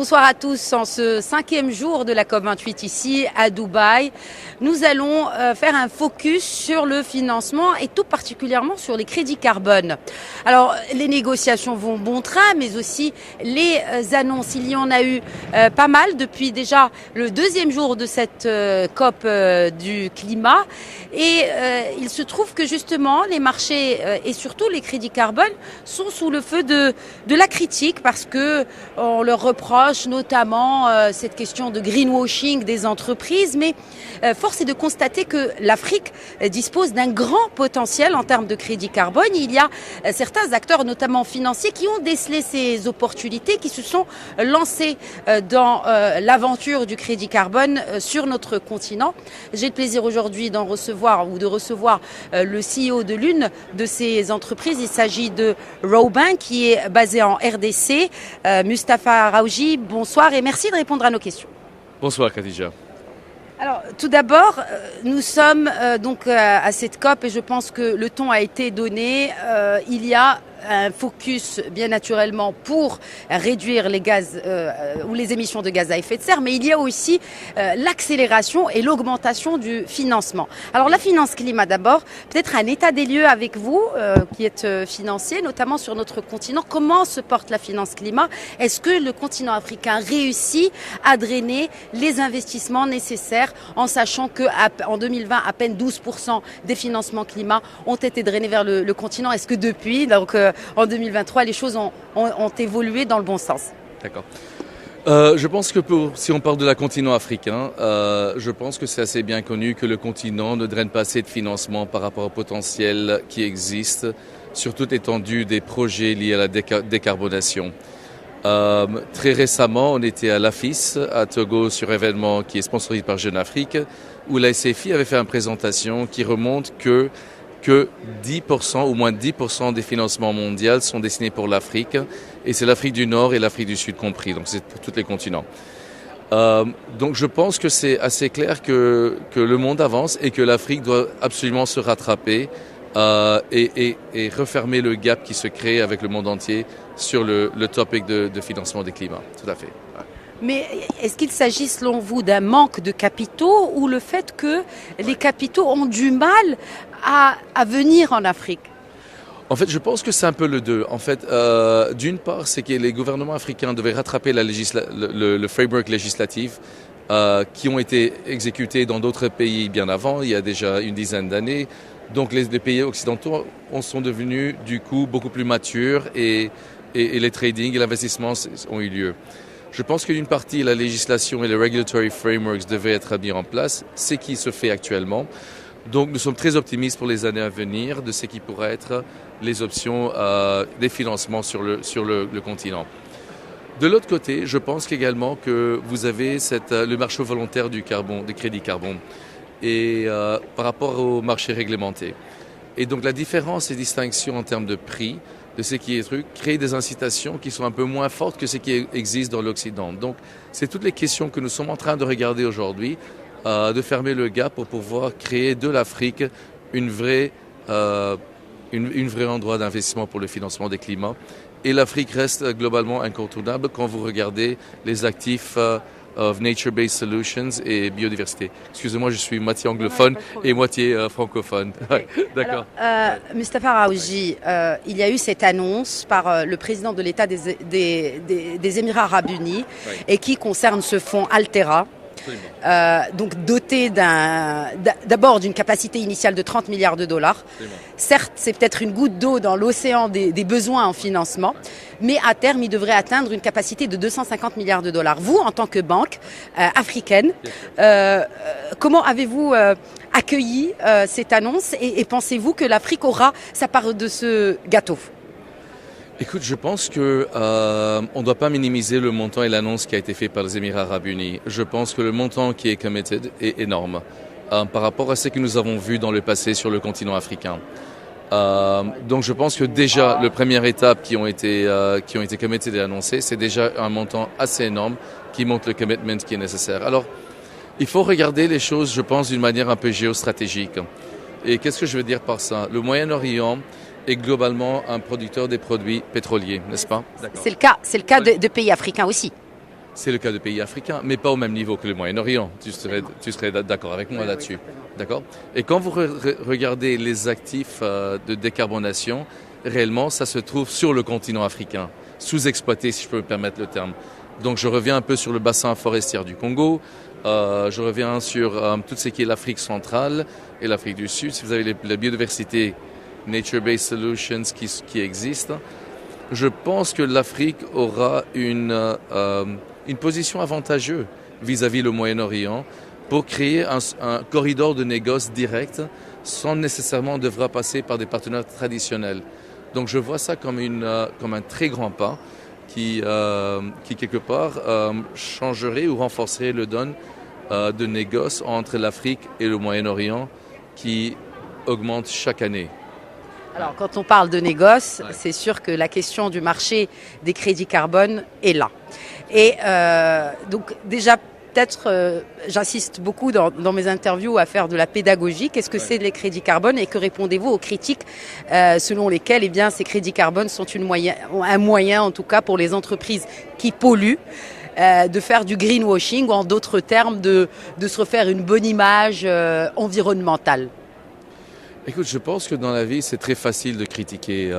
Bonsoir à tous. En ce 5e jour de la COP28 ici à Dubaï, nous allons faire un focus sur le financement et tout particulièrement sur les crédits carbone. Alors, les négociations vont bon train, mais aussi les annonces. Il y en a eu pas mal depuis déjà le 2e jour de cette COP du climat. Et il se trouve que justement, les marchés et surtout les crédits carbone sont sous le feu de la critique parce que on leur reproche notamment cette question de greenwashing des entreprises, mais force est de constater que l'Afrique dispose d'un grand potentiel en termes de crédit carbone. Il y a certains acteurs, notamment financiers, qui ont décelé ces opportunités, qui se sont lancés dans l'aventure du crédit carbone sur notre continent. J'ai le plaisir aujourd'hui de recevoir le CEO de l'une de ces entreprises. Il s'agit de Rowbank, qui est basé en RDC. Mustapha Rawji, bonsoir et merci de répondre à nos questions. Bonsoir Khadija. Alors, tout d'abord, nous sommes donc à cette COP et je pense que le ton a été donné. Il y a un focus bien naturellement pour réduire les gaz ou les émissions de gaz à effet de serre, mais il y a aussi l'accélération et l'augmentation du financement. Alors la finance climat d'abord, peut-être un état des lieux avec vous qui êtes financier, notamment sur notre continent. Comment se porte la finance climat? Est-ce que le continent africain réussit à drainer les investissements nécessaires en sachant qu'en 2020, à peine 12% des financements climat ont été drainés vers le continent? Est-ce que depuis, donc en 2023, les choses ont évolué dans le bon sens? D'accord. Je pense que si on parle de la continent africain, je pense que c'est assez bien connu que le continent ne draine pas assez de financement par rapport au potentiel qui existe sur toute l'étendue des projets liés à la décarbonation. Très récemment, on était à l'AFIS, à Togo, sur un événement qui est sponsorisé par Jeune Afrique, où la SFI avait fait une présentation qui remonte que 10% ou moins de 10% des financements mondiaux sont destinés pour l'Afrique, et c'est l'Afrique du Nord et l'Afrique du Sud compris, donc c'est pour tous les continents. Donc je pense que c'est assez clair que le monde avance et que l'Afrique doit absolument se rattraper et refermer le gap qui se crée avec le monde entier sur le topic de financement des climats. Tout à fait. Ouais. Mais est-ce qu'il s'agit selon vous d'un manque de capitaux ou le fait que les capitaux ont du mal à venir en Afrique? En fait, je pense que c'est un peu le deux. En fait, d'une part, c'est que les gouvernements africains devaient rattraper le framework législatif qui ont été exécutés dans d'autres pays bien avant, il y a déjà une dizaine d'années. Donc les pays occidentaux sont devenus du coup beaucoup plus matures et les trading et l'investissement ont eu lieu. Je pense qu'une partie, la législation et les regulatory frameworks devaient être mis en place, ce qui se fait actuellement. Donc nous sommes très optimistes pour les années à venir de ce qui pourrait être les options des financements sur le continent. De l'autre côté, je pense qu'également que vous avez le marché volontaire du crédit carbone et par rapport au marché réglementé. Et donc la différence et distinction en termes de prix de ce qui est crée des incitations qui sont un peu moins fortes que ce qui existe dans l'Occident. Donc c'est toutes les questions que nous sommes en train de regarder aujourd'hui, de fermer le gap pour pouvoir créer de l'Afrique une vraie endroit d'investissement pour le financement des climats. Et l'Afrique reste globalement incontournable quand vous regardez les actifs of Nature-Based Solutions et biodiversité. Excusez-moi, je suis moitié anglophone et moitié francophone. D'accord. Mustapha Rawji, il y a eu cette annonce par le président de l'État des Émirats Arabes Unis et qui concerne ce fonds Altera. Donc doté d'abord d'une capacité initiale de 30 milliards de dollars. Certes, c'est peut-être une goutte d'eau dans l'océan des besoins en financement, mais à terme, il devrait atteindre une capacité de 250 milliards de dollars. Vous, en tant que banque africaine, comment avez-vous accueilli cette annonce et pensez-vous que l'Afrique aura sa part de ce gâteau ? Écoute, je pense que on ne doit pas minimiser le montant et l'annonce qui a été faite par les Émirats Arabes Unis. Je pense que le montant qui est committed est énorme par rapport à ce que nous avons vu dans le passé sur le continent africain. Donc je pense que déjà, la première étape qui ont été committed et annoncées, c'est déjà un montant assez énorme qui montre le commitment qui est nécessaire. Alors, il faut regarder les choses, je pense, d'une manière un peu géostratégique. Et qu'est-ce que je veux dire par ça? Le Moyen-Orient est globalement un producteur des produits pétroliers, n'est-ce pas? C'est le cas de pays africains aussi. C'est le cas de pays africains, mais pas au même niveau que le Moyen-Orient. Tu serais d'accord avec moi là-dessus. D'accord ? Et quand vous regardez les actifs de décarbonation, réellement, ça se trouve sur le continent africain, sous-exploité, si je peux me permettre le terme. Donc je reviens un peu sur le bassin forestier du Congo, je reviens sur tout ce qui est l'Afrique centrale et l'Afrique du Sud. Si vous avez la biodiversité Nature-Based Solutions qui existe, je pense que l'Afrique aura une position avantageuse vis-à-vis le Moyen-Orient pour créer un corridor de négoce direct sans nécessairement devoir passer par des partenaires traditionnels. Donc je vois ça comme un très grand pas qui quelque part changerait ou renforcerait le don de négoce entre l'Afrique et le Moyen-Orient qui augmente chaque année. Alors, quand on parle de négoce, c'est sûr que la question du marché des crédits carbone est là. Et donc, déjà, peut-être, j'insiste beaucoup dans mes interviews à faire de la pédagogie. Qu'est-ce que c'est les crédits carbone et que répondez-vous aux critiques selon lesquelles, eh bien, ces crédits carbone sont un moyen, en tout cas, pour les entreprises qui polluent, de faire du greenwashing ou, en d'autres termes, de se refaire une bonne image environnementale? Écoute, je pense que dans la vie, c'est très facile de critiquer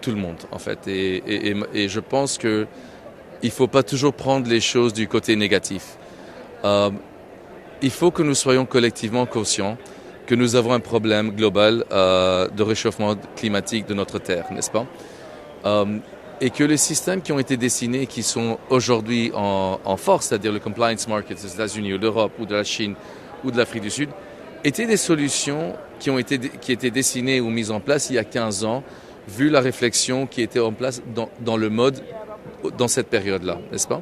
tout le monde, en fait. Et je pense qu'il ne faut pas toujours prendre les choses du côté négatif. Il faut que nous soyons collectivement conscients que nous avons un problème global de réchauffement climatique de notre Terre, n'est-ce pas? Et que les systèmes qui ont été dessinés, qui sont aujourd'hui en force, c'est-à-dire le compliance market des États-Unis ou d'Europe ou de la Chine ou de l'Afrique du Sud, étaient des solutions qui étaient dessinées ou mises en place il y a 15 ans, vu la réflexion qui était en place dans le mode dans cette période-là, n'est-ce pas?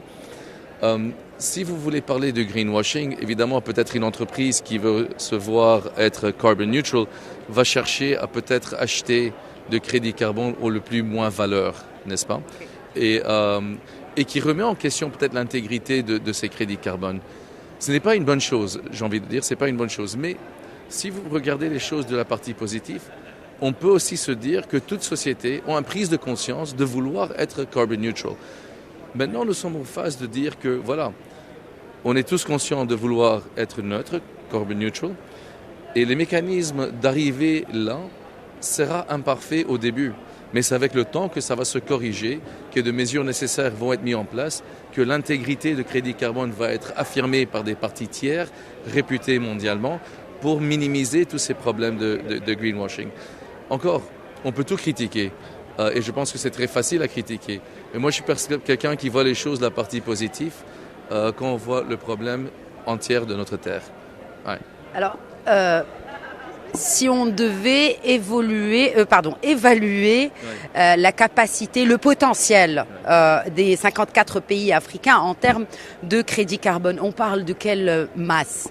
Si vous voulez parler de greenwashing, évidemment, peut-être une entreprise qui veut se voir être carbon neutral va chercher à peut-être acheter de crédits carbone au le plus moins valeur, n'est-ce pas? Et qui remet en question peut-être l'intégrité de ces crédits carbone. Ce n'est pas une bonne chose, j'ai envie de dire, c'est pas une bonne chose. Mais si vous regardez les choses de la partie positive, on peut aussi se dire que toute société a une prise de conscience de vouloir être carbon neutral. Maintenant, nous sommes en phase de dire que, voilà, on est tous conscients de vouloir être neutre, carbon neutral, et les mécanismes d'arriver là sera imparfait au début. Mais c'est avec le temps que ça va se corriger, que des mesures nécessaires vont être mises en place, que l'intégrité de crédit carbone va être affirmée par des parties tiers réputées mondialement pour minimiser tous ces problèmes de greenwashing. Encore, on peut tout critiquer et je pense que c'est très facile à critiquer. Mais moi, je suis quelqu'un qui voit les choses de la partie positive quand on voit le problème entier de notre Terre. Ouais. Alors, si on devait évaluer la capacité, le potentiel des 54 pays africains en termes de crédit carbone, on parle de quelle masse?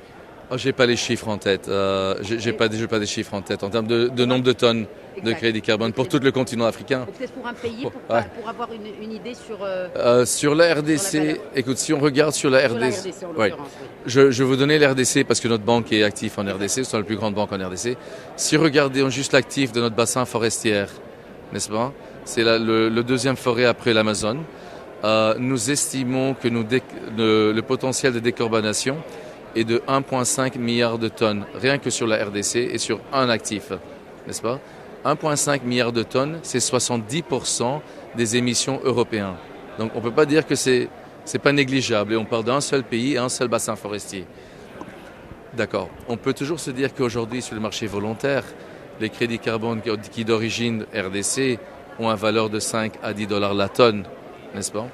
J'ai pas les chiffres en tête. J'ai pas des chiffres en tête en termes de nombre de tonnes de crédit carbone pour tout le continent africain. Peut-être pour un pays, pour avoir une idée sur la RDC. Écoute, si on regarde sur la RDC, je vais vous donner la RDC parce que notre banque est active en RDC, c'est la plus grande banque en RDC. Si regardez juste l'actif de notre bassin forestier, n'est-ce pas? C'est le deuxième forêt après l'Amazon. Nous estimons que le potentiel de décarbonation est de 1,5 milliard de tonnes, rien que sur la RDC et sur un actif, n'est-ce pas? 1,5 milliard de tonnes, c'est 70% des émissions européennes. Donc on ne peut pas dire que c'est pas négligeable et on parle d'un seul pays et un seul bassin forestier. D'accord. On peut toujours se dire qu'aujourd'hui sur le marché volontaire, les crédits carbone qui d'origine RDC ont une valeur de 5 à 10 dollars la tonne, n'est-ce pas?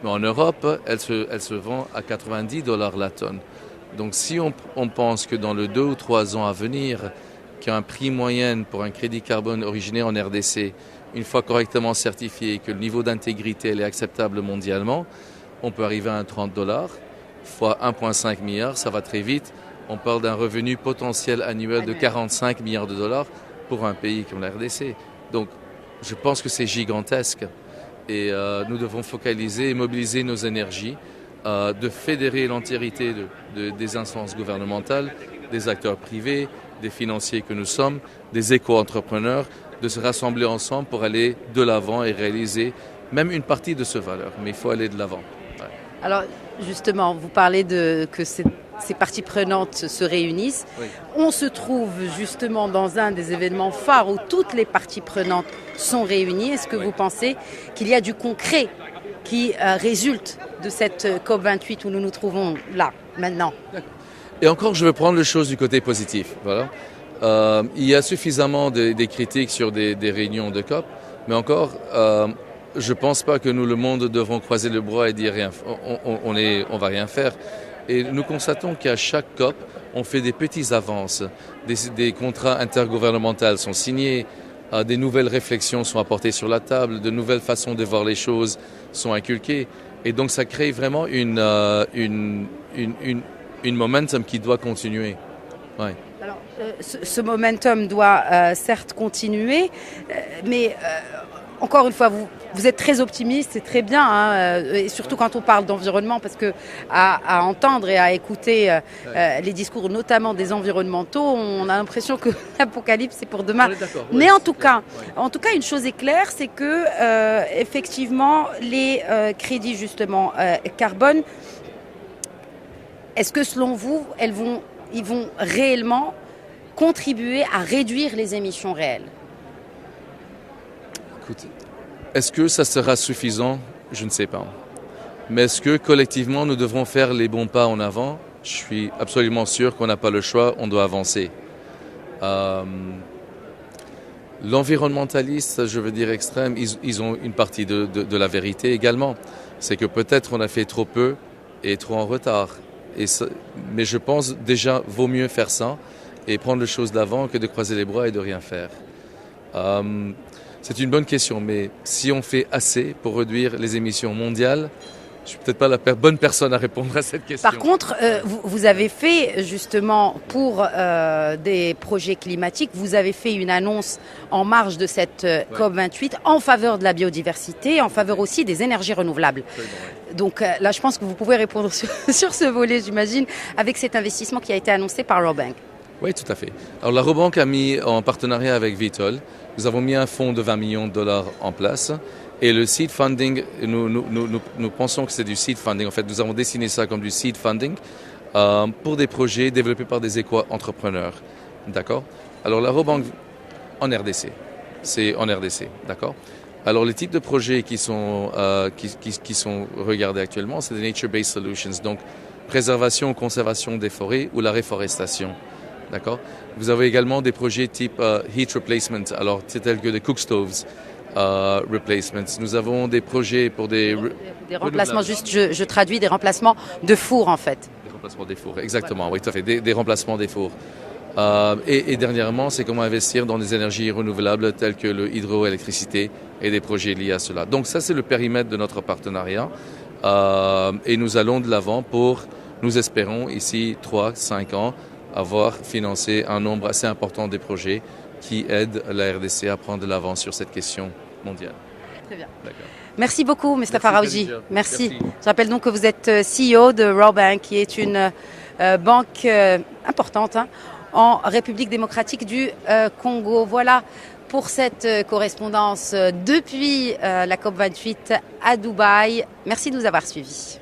Mais en Europe, elle se vend à 90 dollars la tonne. Donc si on pense que dans les 2 ou 3 ans à venir, qu'il y a un prix moyen pour un crédit carbone originaire en RDC, une fois correctement certifié, que le niveau d'intégrité est acceptable mondialement, on peut arriver à 30 dollars fois 1,5 milliard, ça va très vite. On parle d'un revenu potentiel annuel de 45 milliards de dollars pour un pays comme la RDC. Donc je pense que c'est gigantesque et nous devons focaliser et mobiliser nos énergies de fédérer l'entièreté des instances gouvernementales, des acteurs privés, des financiers que nous sommes, des éco-entrepreneurs, de se rassembler ensemble pour aller de l'avant et réaliser même une partie de ce valeur. Mais il faut aller de l'avant. Ouais. Alors, Justement, vous parlez que ces parties prenantes se réunissent. Oui. On se trouve justement dans un des événements phares où toutes les parties prenantes sont réunies. Est-ce que vous pensez qu'il y a du concret qui résulte de cette COP28 où nous nous trouvons là, maintenant? Et encore, je veux prendre les choses du côté positif. Voilà. Il y a suffisamment des critiques sur des réunions de COP, mais encore, je ne pense pas que nous, le monde, devrons croiser le bras et dire rien. On va rien faire. Et nous constatons qu'à chaque COP, on fait des petites avances. Des contrats intergouvernementaux sont signés, des nouvelles réflexions sont apportées sur la table, de nouvelles façons de voir les choses sont inculquées. Et donc, ça crée vraiment une momentum qui doit continuer. Ouais. Alors, ce momentum doit certes continuer, mais encore une fois, vous êtes très optimiste, c'est très bien, hein, et surtout quand on parle d'environnement, parce que à entendre et à écouter les discours, notamment des environnementaux, on a l'impression que l'apocalypse c'est pour demain. Mais en tout cas, une chose est claire, c'est que effectivement, les crédits justement carbone, est-ce que selon vous, ils vont réellement contribuer à réduire les émissions réelles? Écoute, est-ce que ça sera suffisant? Je ne sais pas. Mais est-ce que collectivement nous devrons faire les bons pas en avant? Je suis absolument sûr qu'on n'a pas le choix, on doit avancer. L'environnementaliste, je veux dire extrême, ils ont une partie de la vérité également. C'est que peut-être on a fait trop peu et trop en retard. Mais je pense déjà vaut mieux faire ça et prendre les choses d'avant que de croiser les bras et de rien faire. C'est une bonne question, mais si on fait assez pour réduire les émissions mondiales, je suis peut-être pas la bonne personne à répondre à cette question. Par contre, vous avez fait justement pour des projets climatiques, vous avez fait une annonce en marge de cette COP28 en faveur de la biodiversité, en faveur aussi des énergies renouvelables. Donc là, je pense que vous pouvez répondre sur ce volet, j'imagine, avec cet investissement qui a été annoncé par Rabobank. Oui, tout à fait. Alors la Rabobank a mis en partenariat avec Vitol, nous avons mis un fonds de 20 millions de dollars en place. Et le seed funding, nous pensons que c'est du seed funding. En fait, nous avons dessiné ça comme du seed funding pour des projets développés par des éco-entrepreneurs. D'accord? Alors, la Rabobank en RDC, c'est en RDC. D'accord? Alors, les types de projets qui sont regardés actuellement, c'est des nature-based solutions. Donc, préservation, conservation des forêts ou la réforestation. D'accord? Vous avez également des projets type heat replacement, alors c'est tel que des cook stoves. Replacements. Nous avons des projets pour des remplacements, juste je traduis, des remplacements de fours en fait. Des remplacements des fours, exactement, oui tout à fait, des remplacements des fours. Et dernièrement, c'est comment investir dans des énergies renouvelables telles que l'hydroélectricité et des projets liés à cela. Donc ça, c'est le périmètre de notre partenariat et nous allons de l'avant pour, nous espérons, ici 3-5 ans, avoir financé un nombre assez important des projets qui aident la RDC à prendre de l'avance sur cette question mondiale. Très bien. D'accord. Merci beaucoup, Mustapha Rawji. Merci. Je rappelle donc que vous êtes CEO de Rabobank, qui est une banque importante en République démocratique du Congo. Voilà pour cette correspondance depuis la COP28 à Dubaï. Merci de nous avoir suivis.